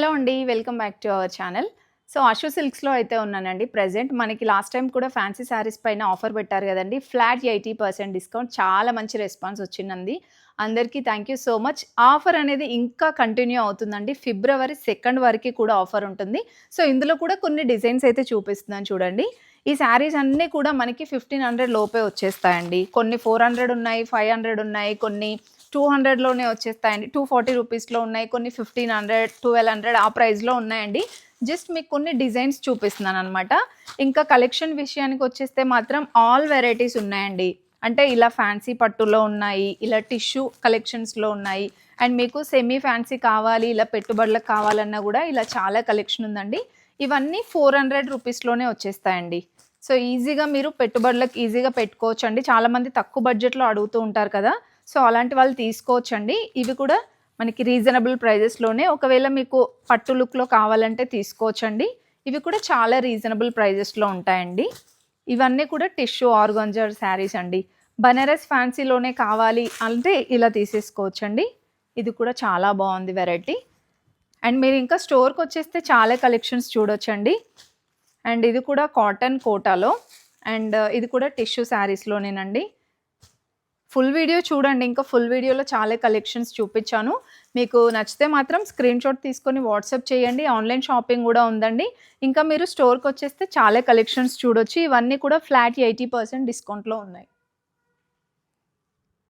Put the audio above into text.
Hello అండి. Welcome back to our channel. So, Ashu సిల్క్స్‌లో అయితే ఉన్నానండి ప్రెజెంట్. మనకి లాస్ట్ టైమ్ కూడా ఫ్యాన్సీ శారీస్ పైన ఆఫర్ పెట్టారు గదండీ! Flat 80% discount. చాలా మంచి రెస్పాన్స్ వచ్చిందండి. అందరికీ thank you so much. Offer అనేది ఇంకా కంటిన్యూ అవుతుందండి. ఫిబ్రవరి 2 వరకి కూడా ఆఫర్ ఉంటుంది. సో, ఇందులో కూడా కొన్ని డిజైన్స్ అయితే చూపిస్తున్నాను చూడండి. ఈ శారీస్ అన్నీ కూడా మనకి 1500 లోపే వచ్చేస్తాయండి. కొన్ని 400 ఉన్నాయి, 500 ఉన్నాయి, కొన్ని 200లోనే వచ్చేస్తాయండి. 240 రూపీస్‌లో ఉన్నాయి. కొన్ని 1500, 1200 ఆ ప్రైస్‌లో ఉన్నాయండి. జస్ట్ మీకు కొన్ని డిజైన్స్ చూపిస్తున్నాననమాట. ఇంకా కలెక్షన్ విషయానికొచ్చేస్తే మాత్రం ఆల్ వెరైటీస్ ఉన్నాయండి. అంటే ఇలా ఫ్యాన్సీ పట్టులో ఉన్నాయి, ఇలా టిష్యూ కలెక్షన్స్‌లో ఉన్నాయి. అండ్ మీకు సెమీ ఫ్యాన్సీ కావాలి, ఇలా పెట్టుబడులకు కావాలన్నా గూడా ఇలా చాలా కలెక్షన్ ఉందండి. ఇవన్నీ 400 రూపీస్‌లోనే వచ్చేస్తాయండి. సో, ఈజీగా మీరు పెట్టుబడులకు ఈజీగా పెట్టుకోవచ్చండి. చాలామంది తక్కువ బడ్జెట్‌లో అడుగుతూ ఉంటారు కదా! సో, అలాంటి వాళ్ళు తీసుకోవచ్చండి. ఇవి కూడా మనకి రీజనబుల్ ప్రైజెస్‌లోనే ఒకవేళ మీకు పట్టు లుక్‌లో కావాలంటే తీసుకోవచ్చండి. ఇవి కూడా చాలా రీజనబుల్ ప్రైజెస్‌లో ఉంటాయండి. ఇవన్నీ కూడా టిష్యూ ఆర్గాంజా శారీస్ అండి. బనారస్ ఫ్యాన్సీలోనే కావాలి అంటే ఇలా తీసేసుకోవచ్చండి. ఇది కూడా చాలా బాగుంది వెరైటీ. అండ్ మీరు ఇంకా స్టోర్‌కొచ్చేస్తే చాలా కలెక్షన్స్ చూడొచ్చండి. అండ్ ఇది కూడా కాటన్ కోటాలో అండ్ ఇది కూడా టిష్యూ శారీస్‌లోనేనండి. ఫుల్ వీడియో చూడండి. ఇంకా ఫుల్ వీడియోలో చాలా కలెక్షన్స్ చూపించాను. మీకు నచ్చితే మాత్రం స్క్రీన్‌షాట్ తీసుకొని వాట్సాప్ చేయండి. ఆన్‌లైన్ షాపింగ్ గూడా ఉందండి. ఇంకా మీరు స్టోర్‌కొచ్చేస్తే చాలా కలెక్షన్స్ చూడొచ్చు. ఇవన్నీ కూడా ఫ్లాట్ 80% డిస్కౌంట్‌లో ఉన్నాయి.